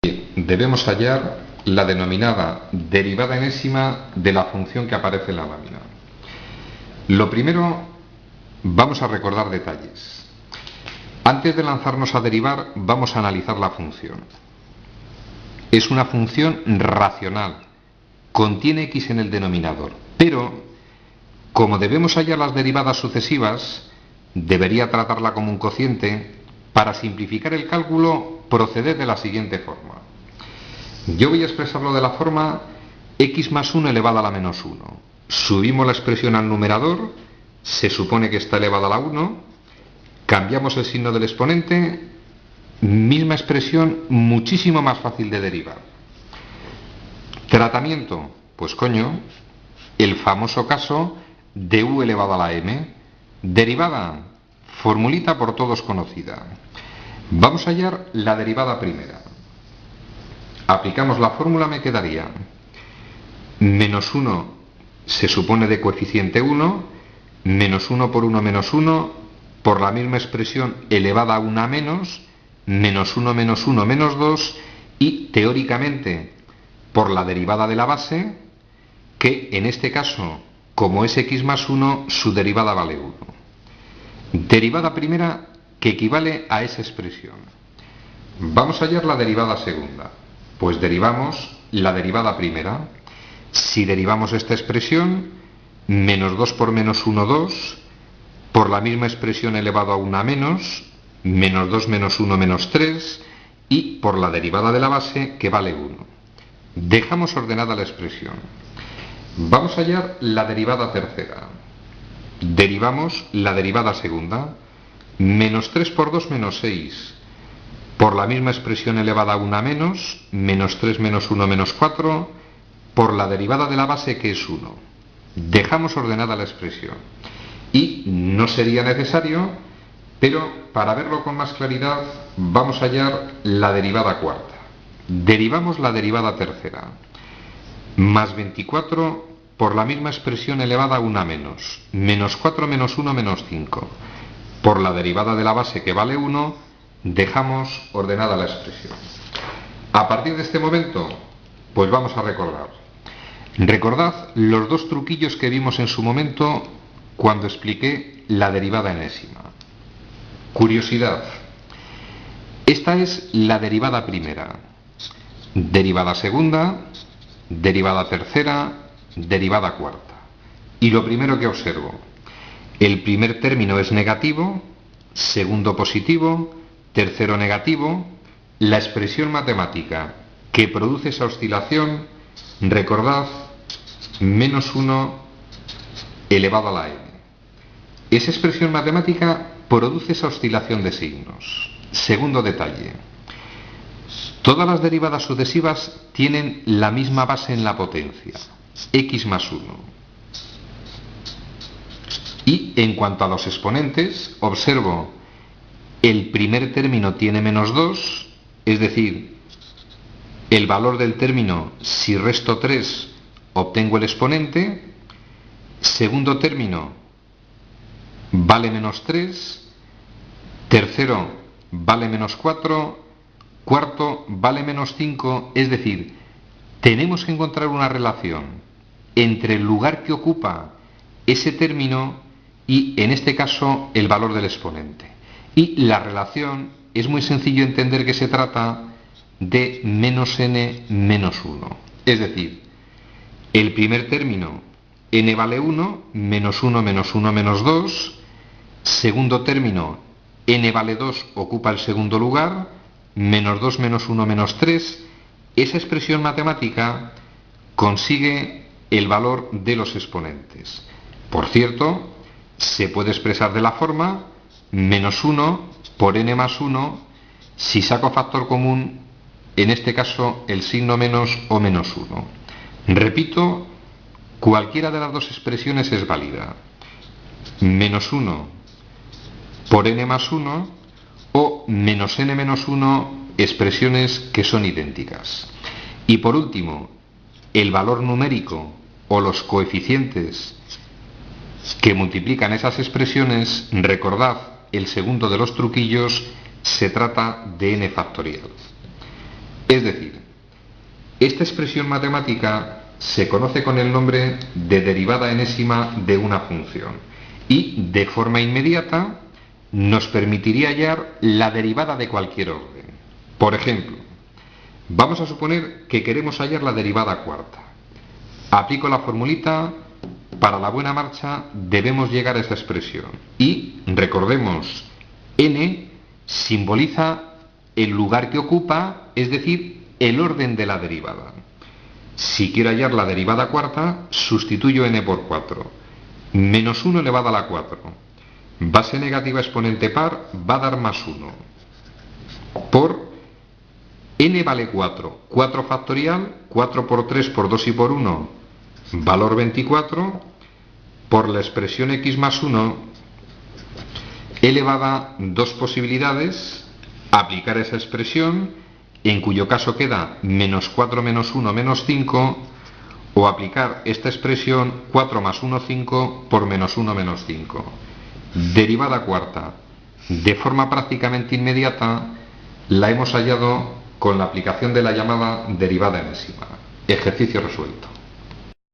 Debemos hallar la denominada derivada enésima de la función que aparece en la lámina. Lo primero, vamos a recordar detalles. Antes de lanzarnos a derivar, vamos a analizar la función. Es una función racional, contiene x en el denominador, pero como debemos hallar las derivadas sucesivas, debería tratarla como un cociente. Para simplificar el cálculo, proceder de la siguiente forma. Yo voy a expresarlo de la forma x más 1 elevado a la menos 1. Subimos la expresión al numerador, se supone que está elevada a la 1, cambiamos el signo del exponente, misma expresión, muchísimo más fácil de derivar. Tratamiento, pues coño, el famoso caso de u elevado a la m. Derivada, formulita por todos conocida. Vamos a hallar la derivada primera. Aplicamos la fórmula, me quedaría menos 1 se supone de coeficiente 1, menos 1 por 1 menos 1, por la misma expresión elevada a 1 menos 1 menos 1 menos 2, y teóricamente por la derivada de la base, que en este caso, como es x más 1, su derivada vale 1. Derivada primera que equivale a esa expresión. Vamos a hallar la derivada segunda. Pues derivamos la derivada primera. Si derivamos esta expresión, menos 2 por menos 1, 2, por la misma expresión elevado a 1 menos 2 menos 1 menos 3, y por la derivada de la base, que vale 1. Dejamos ordenada la expresión. Vamos a hallar la derivada tercera. Derivamos la derivada segunda. Menos 3 por 2 menos 6. Por la misma expresión elevada a 1 menos 3 menos 1 menos 4, por la derivada de la base, que es 1. Dejamos ordenada la expresión. Y no sería necesario, pero para verlo con más claridad, vamos a hallar la derivada cuarta. Derivamos la derivada tercera. Más 24 por la misma expresión elevada a 1 menos 4 menos 1 menos 5. Por la derivada de la base, que vale 1, dejamos ordenada la expresión. A partir de este momento, pues vamos a recordar. Recordad los dos truquillos que vimos en su momento cuando expliqué la derivada enésima. Curiosidad. Esta es la derivada primera. Derivada segunda, derivada tercera, derivada cuarta. Y lo primero que observo, el primer término es negativo, segundo positivo, tercero negativo. La expresión matemática que produce esa oscilación, recordad, menos 1 elevado a la m. Esa expresión matemática produce esa oscilación de signos. Segundo detalle, todas las derivadas sucesivas tienen la misma base en la potencia, x más 1. Y en cuanto a los exponentes, observo, el primer término tiene menos 2, es decir, el valor del término, si resto 3, obtengo el exponente. Segundo término vale menos 3, tercero vale menos 4, cuarto vale menos 5, es decir, tenemos que encontrar una relación entre el lugar que ocupa ese término y, en este caso, el valor del exponente. Y la relación es muy sencillo entender que se trata de menos n menos 1. Es decir, el primer término, n vale 1, menos 1 menos 1 menos 2. Segundo término, n vale 2, ocupa el segundo lugar, menos 2 menos 1 menos 3. Esa expresión matemática consigue el valor de los exponentes. Por cierto, se puede expresar de la forma menos 1 por n más 1, si saco factor común, en este caso el signo menos o menos 1. Repito, cualquiera de las dos expresiones es válida. Menos 1 por n más 1 o menos n menos 1, expresiones que son idénticas. Y por último, el valor numérico o los coeficientes que multiplican esas expresiones, recordad, el segundo de los truquillos, se trata de n factorial. Es decir, esta expresión matemática se conoce con el nombre de derivada enésima de una función y, de forma inmediata, nos permitiría hallar la derivada de cualquier orden. Por ejemplo, vamos a suponer que queremos hallar la derivada cuarta. Aplico la formulita, para la buena marcha debemos llegar a esta expresión. Y, recordemos, n simboliza el lugar que ocupa, es decir, el orden de la derivada. Si quiero hallar la derivada cuarta, sustituyo n por 4. Menos 1 elevado a la 4. Base negativa exponente par va a dar más 1. Por n vale 4. 4 factorial, 4 por 3 por 2 y por 1, valor 24. Por la expresión x más 1, elevada 2 posibilidades, aplicar esa expresión, en cuyo caso queda menos 4 menos 1 menos 5, o aplicar esta expresión 4 más 1, 5 por menos 1 menos 5. Derivada cuarta. De forma prácticamente inmediata la hemos hallado con la aplicación de la llamada derivada enésima. Ejercicio resuelto.